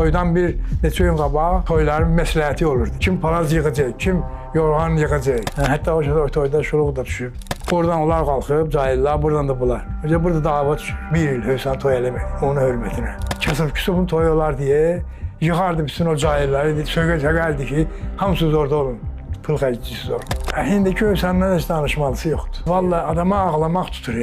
Toydan bir neçə gün qabaq toyların məsləhəti olurdu. Kim palaz yığacaq, kim yorğan yığacaq. Hətta o toyda şuluq da düşüb. Oradan onlar qalxıb, cahillər, buradan da bunlar. Burada dava düşür. Bir il Hövsan toy eləmədi, onun hörmətinə. Kasıb-küsubun toyu olar deyə yığardı bütün o cahilləri, sögə-sögərdi ki, hamısınız orada olun. Pul xərcisiz olun. İndiki Hövsandan heç danışmalısı yoxdur. Vallahi adama ağlamaq tutur.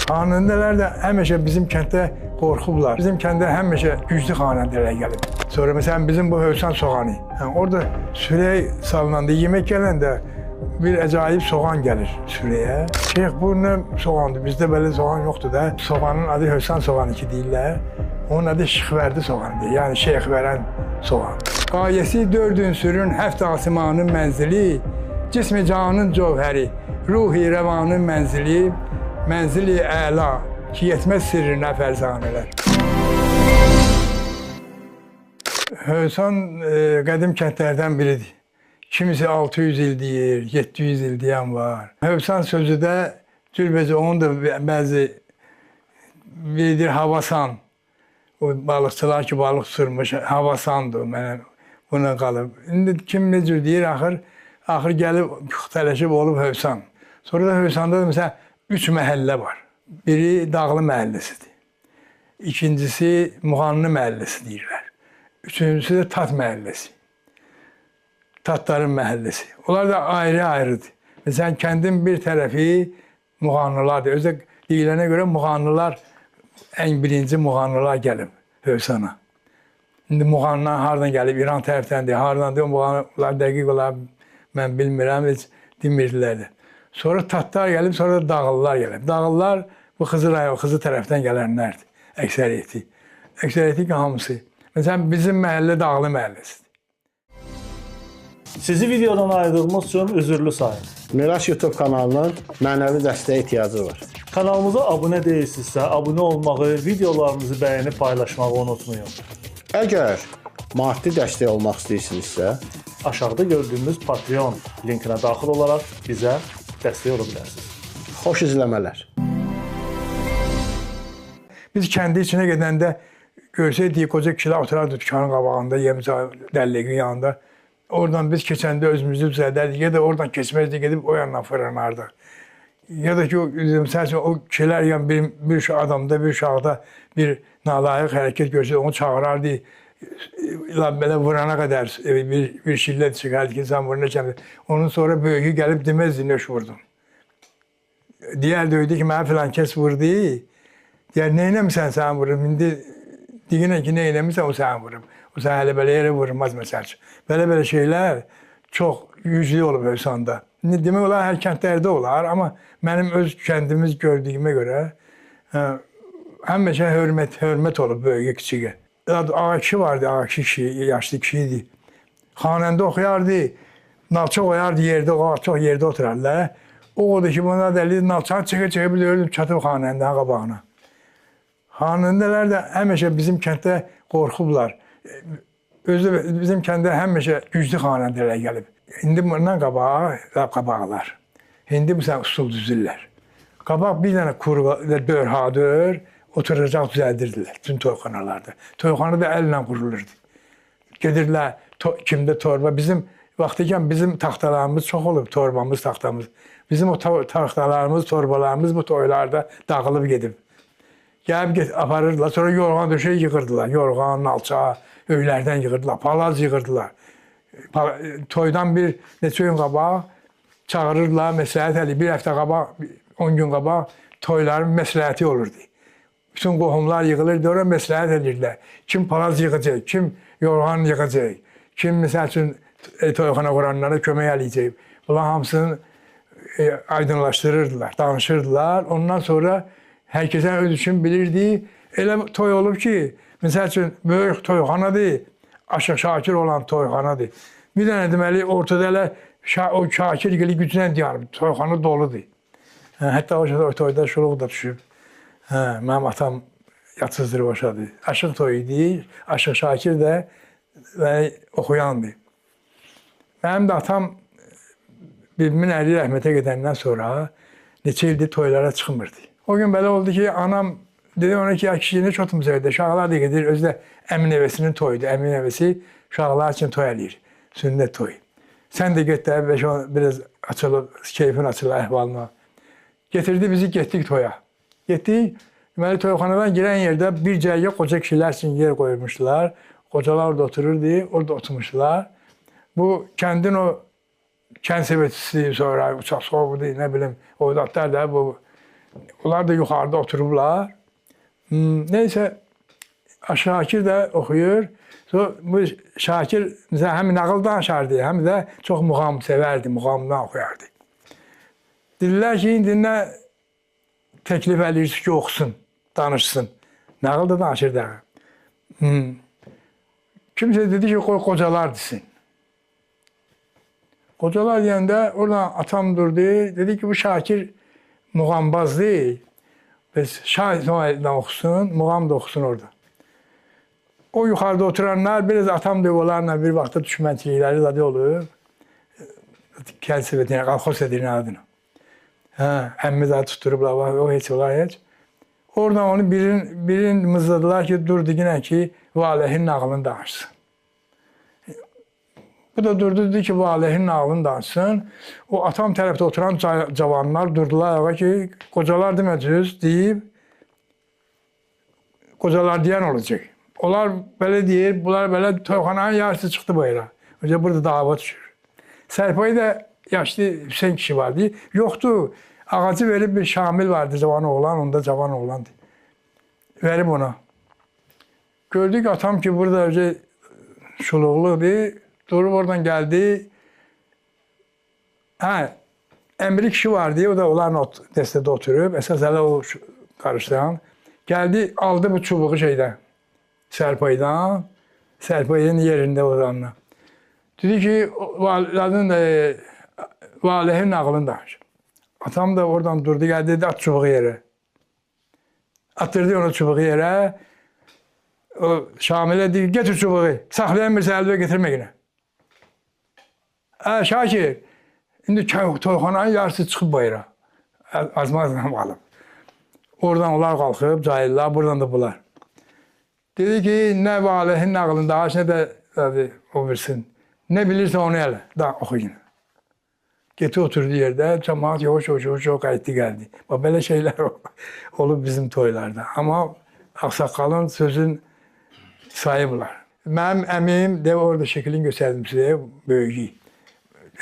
Xanəndələr də həmişə bizim kənddə qorxublar. Bizim kəndə həmişə güclü xanəndələr gəlib. Sonra məsələn bizim bu Hövsan soğanı. Orada sürək salınanda, yemək gələndə bir acayip soğan gəlir sürəyə. Şeyx bu nə soğandır? Bizdə belə soğan yoxdur da. Soğanın adı Hövsan soğanı ki deyirlər. Onun adı Şıxvərdi soğanıdır. Yəni şeyx verən soğan. Qayəsi 4 ünsürün həft asimanın mənzili, cismi canın cövhəri, ruhi rəvanın mənzili, mənzili əla ki yetməz sirrinə fərzanələr. Hövsan qədim kəndlərdən biridir. Kimisi 600 il deyir, 700 il deyən var. Hövsan sözü də cürbəcə onun da bəzi biridir havasan. O balıqçılar ki balıq tuturmuş, havasandır mənə buna qalıb. İndi kim necə deyir, axır gəlib tələşib olub Hövsan. Sonra da Hövsanda da məsələn 3 məhəllə var. Biri Dağlı məhəlləsidir. İkincisi Muğanlı məhəlləsi deyirlər. Üçüncüsü də Tat məhəlləsi. Tatların məhəlləsi. Onlar da ayrı-ayrıdır. Məsələn, kəndin bir tərəfi Muğanlılardır. Özdə deyilənə görə Muğanlılar, ən birinci Muğanlılar gəlib Hövsana. İndi Muğanlılar haradan gəlib, İran tərəfdəndir, haradan deyil, Muğanlılar dəqiq olar, mən bilmirəm, heç demirdilər də. Sonra Tatlar gəlib, sonra da Dağlılar gəlib. Dağlılar bu Xızı tərəfdən gələnlərdir, əksəriyyəti. Əksəriyyəti ki, hamısı. Məsələn, bizim məhəllə Dağlı məhəlləsidir. Sizi videodan ayırdığımız üçün üzürlü sayın. Miraç YouTube kanalının mənəvi dəstəyə ehtiyacı var. Kanalımıza abunə deyilsinizsə, abunə olmağı, videolarımızı bəyənib paylaşmağı unutmayın. Əgər maddi dəstək olmaq istəyirsinizsə, Aşağıda gördüyümüz Patreon linkinə daxil olaraq bizə dəstək ola bilərsiniz. xoş izləmələr. Biz kəndi içinə gedəndə görsəydik, qoca kişilər oturardı dükkanın qabağında, yemcə dəlliğin yanında. Oradan biz keçəndə özümüzü düzəldərdik, ya da oradan keçməzdik, gedib o yandan fırlanardıq. Ya da ki, məsəl üçün, o kişilər yəni bir adamda, bir uşaqda bir nalayıq hərəkət görsəydi, onu çağırardı. Belə vurana qədər bir şillə çıxardı ki, sən vurana. Onun sonra böyüyü gəlib deməzdi, nöş vurdun. Digər döydü ki, mənə filan kəs vurdu. Deyər, nə eləmirsən sən vururum? İndi deyinə ki, nə eləmirsən, o sən vururum. O sən hələ belə yerə vurulmaz məsəl üçün. Belə şeylər çox yüzlü olub Hövsanda. Demək olar, hər kəndlərdə olar, amma mənim öz kəndimiz gördüyümə görə həmişə hörmət olub böyüyə, kiçiyə. Ağa kişi vardı, ağa kişi, yaşlı kişi idi. Xanəndə oxuyardı, nalça qoyardı yerdə, çox yerdə oturardılar. O odur ki, buna dəliydi, nalçanı çıxa-çıxa bilirdim, çatıb xanəndənin qabağına. Xanəndələr də həmişə bizim kənddə qorxublar. Özü bizim kəndə həmişə güclü xanəndələr gəlib. İndi bundan qabaqlar. İndi bu sən usul düzürlər. Qabaq bir dənə dörhadır, oturacaq düzəldirdilər bütün toyxanalarda. Toyxana da əllə qurulurdu. Gedirlər, kimdə torba. Bizim vaxtıkən bizim taxtalarımız çox olub, torbamız, taxtamız. Bizim o taxtalarımız, torbalarımız bu toylarda dağılıb gedib. Gəlib aparırdılar, sonra yorğan döşəyi yığırdılar. Yorğan, nalça, öylərdən yığırdılar, palaz yığırdılar. Toydan bir neçə gün qabaq çağırırdılar, məsləhət əli, bir həftə qabaq, 10 gün qabaq toyların məsləhəti olurdu. Bütün qohumlar yığılırdı, oraya məsləhət edirdilər. Kim palaz yığacaq, kim yorğan yığacaq, kim məsəl üçün toyxana quranlara kömək eləyəcək. Bunlar hamısını aydınlaşdırırdılar, danışırdılar. Ondan sonra hər kəsə öz üçün bilirdi. Elə toy olub ki, məsəl üçün böyük toyxanadır, Aşıq Şakir olan toyxanadır. Bir dənə deməli, ortada elə o Şakir gəli güclə deyarım, toyxana doludur. Hətta o toyda şuluq da düşüb. Mənim atam yatsızdırıb oşadı. Aşıq toyu idi, Aşıq Şakir də oxuyandı. Mənim də atam bibimin əli rəhmətə gedəndən sonra neçə ildir toylara çıxmırdı. O gün belə oldu ki, anam Dedi ona ki, ya kişini çok müzeyde. Uşaqlar da gedir, özü də əmin evəsinin toyudur. Əmin evəsi uşaqlar üçün toy eləyir. Sünnət toy. Sən də get də biraz açılıb, keyfin açılır əhvalına. Getirdi bizi, getdik toya. Getdik, deməli toyxanadan girən yerdə bir cərgə qoca kişilər üçün yer qoymuşdular. Qocalar orada otururdu, orada oturmuşdular. Bu kəndin o kənd səbətçisi, sonra uçaq soğudu, nə bilim, oydatlar da bu. Onlar da yuxarıda oturublar. Neysə, Şakir də oxuyur. Bu Şakir həm nağıl danışardı, həm də çox muğam sevərdi, muğamdan oxuyardı. Dedilər ki, indi nə təklif edirsiniz ki, oxusun, danışsın. Nağıl da danışır da. Kimsə dedi ki, qoy qocalar desin. Qocalar deyəndə oradan atam durdu, dedi ki, bu Şakir muğambaz deyil. Biz Şahid oxusun, muğam da oxusun orada. O yuxarıda oturanlar, biraz atam devolarla bir vaxtda düşmənçilikləri zadə olur. Kənd səbətinə, qalxos edir adını. Əmmi də tutturublar, o heç olar heç. Oradan onu birini mızladılar ki, durdu yine ki, Valeh'in nağılını danışsın. Bu da durdu, dedi ki, Valeh'in nağılını danışsın. O atam tərəfdə oturan cavanlar durdular ayağa ki, qocalar deməcəyiz deyib, qocalar deyən olacaq. Onlar belə deyir, bunlar belə toyxananın yarısı çıxdı bayıra. Önce burada dava düşür. Sərpayı da yaşlı Hüseyin kişi vardı. Yoxdur, ağacı verib bir Şamil vardı, cavan oğlan, onda cavan oğlandı. Verib ona. Gördük atam ki, burada önce şuluqludur. Durub oradan geldi. Emri kişi vardı, o da onların dəstədə oturub. Əsas hələ o qarışdıran. Geldi, aldı bu çubuğu şeydən. Sərpaydan. Sərpayın yerində olanla. Dedi ki, Valeh'in nağılını danış. Atam da oradan durdu, geldi dedi, at çubuğu yere. Attırdı onu çubuğu yere. O Şamil'e dedi, getir çubuğu. Saxlayamirsə əlbə getirmə yine. Şakir, indi toyxananın yarısı çıxıb bayıra. Azmazdan qalıb. Oradan onlar qalxıb, cahillər, buradan da bunlar. Dedi ki, nə Valeh'in nağılını danış, nə də o bilsin. Ne bilirse onu el, da okuyun. Geti oturduğu yerde, cemaat yavaş kayıtlı geldi. Bak böyle şeyler olur bizim toylarda. Ama aksakalın sözün sahipler. Benim əmim de orada şeklini gösterdim size, böyüğü.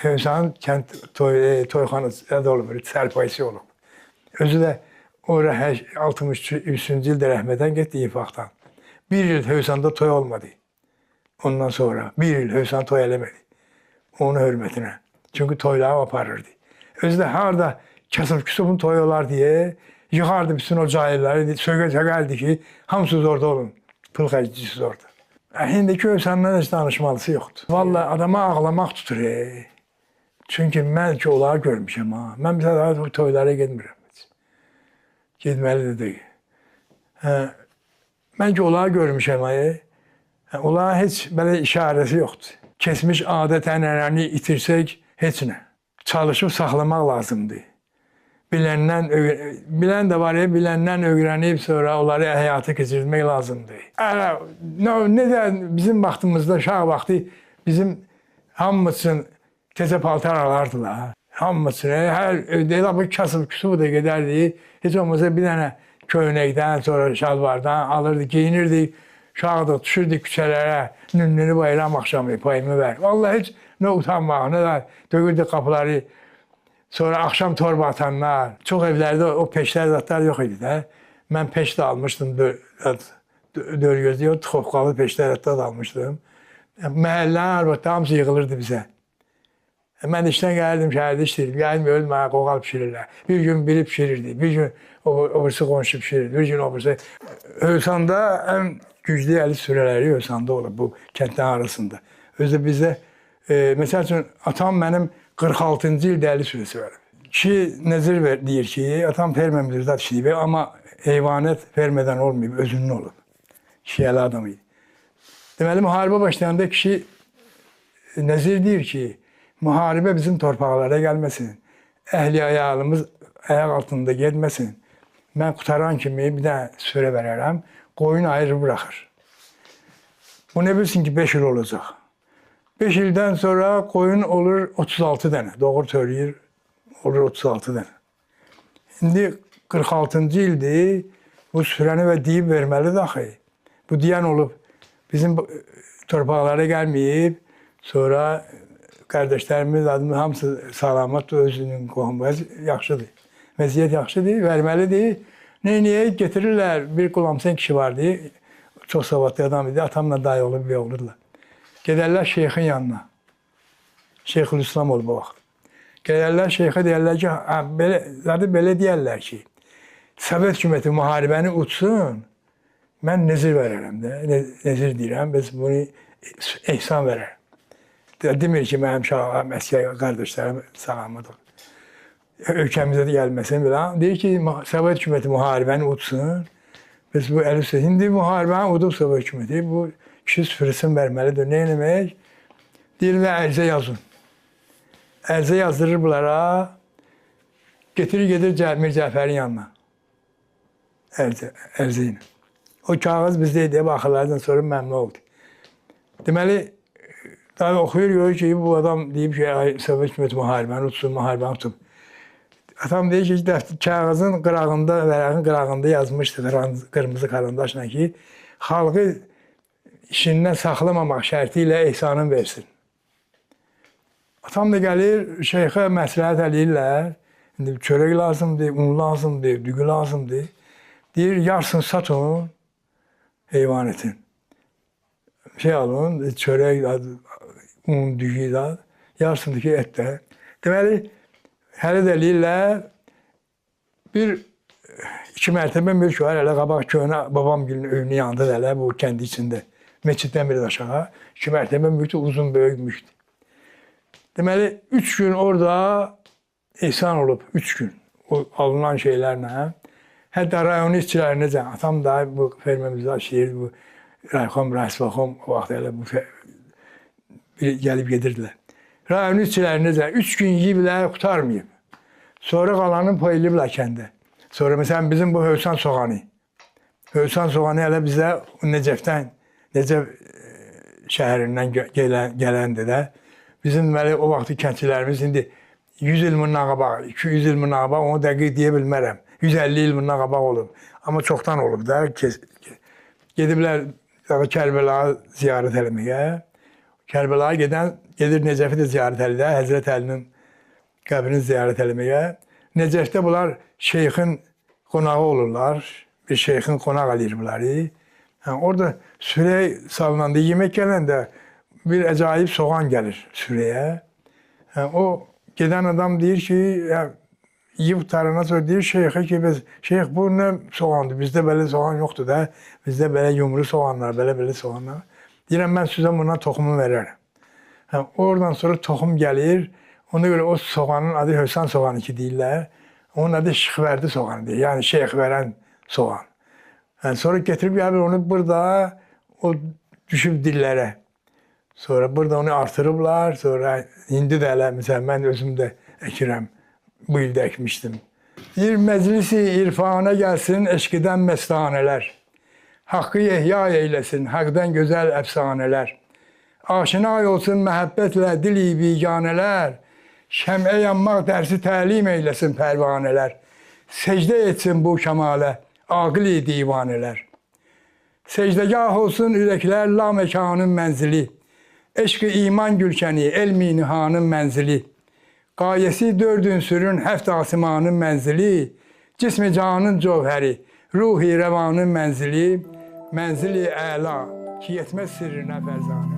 Hüsam kent toyxanası da olur, sərpayısı olur. Özü de orada 63. ildə rəhmədən getdi infaqdan. Bir il Hüsam'da toy olmadı. Ondan sonra bir il Hüsam toy eləmədi. Onun hürmetine. Çünkü toyları aparırdı. Özü de harada kasıb-küsubun toyu olar diye yıkardı bütün o cahilleri. Söyledi ki hamısınız orada olun. Pul xərcisiz orada. Hindiki Hüsam'la hiç danışmalısı yoktu. Vallahi adama ağlamaq tutur. Çünkü mən ki onları görmüşəm. Mən mesela toylara getmirəm. Getməli de deyil. Mən ki onları görmüşəm. Onlara heç belə işarəsi yoxdur. Keçmiş adət-ənənəni itirsək, heç nə. Çalışıb saxlamaq lazımdır. Bilən də var ya, biləndən öyrənib sonra onları həyata keçirmək lazımdır. Ne də bizim vaxtımızda, uşaq vaxtı bizim hamımızın təzə paltar alardılar. Hamımızın, hər bu kasıb-küsub da gedərdi. Heç olmasa bir dənə köynəkdən, sonra şalvardan alırdı, giyinirdi. Uşaq düşürdü küçələrə, nünlünü bayram axşamı payımı ver. Vallahi heç nə utanmaq, nə də döyürdü qapıları. Sonra axşam torba atanlar, çox evlərdə o peşlər zatlar yox idi də. Mən peş də almışdım, dörgözlü, o tıxovqalı peşlər da almışdım. Məhəllənin arvadda hamısı yığılırdı bizə. Mən işdən gəlirdim, şəhərdə işləyirdim. Gəldim, ölmə, qoğal pişirirlər. Bir gün biri pişirirdi, bir gün obrisi qonşu pişirirdi, bir gün obrisi. Hüsamda ən güclü əli sürələri Hüsamda olub bu kəndlərin arasında. Özü bizdə, məsəl üçün, atam mənim 46-cı ildə əli sürəsi var. Kişi nəzir deyir ki, atam fermə müdürdə işləyib, amma heyvanət fermədən olmayıb, özünün olub. Kişi əli adam idi. Deməli, müharibə başlayanda kişi nəzir deyir ki, müharibə bizim torpaqlara gəlməsin, əhli ayağımız ayaq altında getməsin. mən qutaran kimi bir dənə sürə verərəm, qoyun ayırıb buraxır. Bu ne bilsin ki 5 il olacaq. 5 ildən sonra qoyun olur 36 dənə, doğru söyləyir, olur 36 dənə. İndi 46-cı ildir, bu sürəni və deyib verməlidir axı. Bu deyən olub, bizim torpaqlara gəlməyib, sonra qardaşlarımız, adımız hamısı salamat özünün qohumu, yaxşıdır. Vəziyyət yaxşıdır, verməlidir. Niyə getirirlər, bir Qulamsen kişi vardı, çox savadlı adam idi, atamla dayı olub, bir olurlar. Gedərlər şeyxin yanına. Şeyxülislam olub o vaxt. Gedərlər şeyxə deyərlər ki, belə deyərlər ki, Sovet hökuməti müharibəni uçsun, mən nezir verərəm də, nezir deyirəm, biz bunu ehsan verərəm. Demir ki, mənim şahım, əskər qardaşlarım salamat ol. Ölkəmizə də gəlməsin filan. Deyir ki, Sovet hökuməti müharibəni uçsun, biz bu əli üstə. İndi müharibəni udub Sovet hökuməti, bu kişi süfrəsini verməlidir. Nə eləmək? Deyirlər, ərizə yazın. Ərizə yazdırır bunlara, gedir Mir Cəfərin yanına. Ərizə ilə. O kağız bizdə idi, baxırlardan sonra məmnun oldu. Deməli, daha oxuyur, görür ki, bu adam deyib ki, Sovet hökuməti müharibəni uçsun. Atam deyir ki, kağızın qırağında, vərəqin qırağında yazmışdı qırmızı karandaşla ki, xalqı işindən saxlamamaq şərti ilə ehsanın versin. Atam da gəlir, şeyxə məsləhət eləyirlər. İndi çörək lazımdır, un lazımdır, düyü lazımdır. Deyir, yarısını satın, heyvan etin. Şey alın, çörək, un, düyü da, yarısındakı et də. Deməli, hələ də eləyirlər, iki mərtəbə mülk var, hələ qabaq köhnə babam gülün övünün yanında da hələ bu kəndi içində. Meçiddən bir aşağı, 2 mərtəbə mülkdür, uzun böyük mülkdür. Deməli, 3 gün orada ehsan olub, 3 gün o alınan şeylərlə. Hətta rayonun işçiləri necə, atam da bu fermemizdə işləyir, bu rayxom, rəsvaxom o vaxt elə bu gəlib gedirdilər. Rayonun işçiləri necə, 3 gün yiyiblər, qutarmayıb. Sonra qalanın paylayıblar kəndə. Sonra məsələn bizim bu Hövsan soğanı. Hövsan soğanı elə bizə Necəfdən, Necəf şəhərindən gələndir də. Bizim deməli o vaxtı kəndçilərimiz indi 100 il bundan qabaq, 200 il bundan qabaq onu dəqiq deyə bilmərəm. 150 il bundan qabaq olub. Amma çoxdan olub da. Gediblər Kərbəlayı ziyarət eləməyə. Kərbəlayı gedir Necəfi də ziyarət eləyə, Həzrət Əlinin qəbrini ziyarət eləməyə. Necəfdə bunlar şeyxin qonağı olurlar. Bir şeyxin qonaq eləyir bunları. Orada sürəyə salınanda, yemək gələndə bir əcayib soğan gəlir sürəyə. O gedən adam deyir ki, yiyib qutarana sonra deyir şeyxə ki, şeyx bu nə soğandır, bizdə belə soğan yoxdur da, bizdə belə yumru soğanlar, belə soğanlar. Deyirəm, mən sizə buna toxumu verərəm. Oradan sonra toxum gəlir, ona görə o soğanın adı Hövsan soğanı ki deyirlər, onun adı şıxvərdi soğanıdır, yəni şeyx verən soğan. Sonra getirib gəlir onu burada, o düşüb dillərə. Sonra burada onu artırıblar, sonra indi də elə, məsələn, mən özüm də əkirəm, bu ildə əkmişdim. Bir məclisi irfana gəlsin, eşqidən məstanələr. Haqqı ihya eyləsin, haqdan gözəl əfsanələr. Aşina olsun məhəbbətlə dil-i biganələr. Şəmə yanmaq dərsi təlim eyləsin pərvanələr. Secdə etsin bu kəmalə, aqil-i divanələr. Secdəgah olsun ürəklər la məkanın mənzili. Eşq-i iman gülkəni, elmi nihanın mənzili. Qayəsi 4 ünsürün həft asimanın mənzili. Cismi canın cövhəri, ruhi rəvanın mənzili. Mənzili əla ki yetməz sirrinə fərzanə.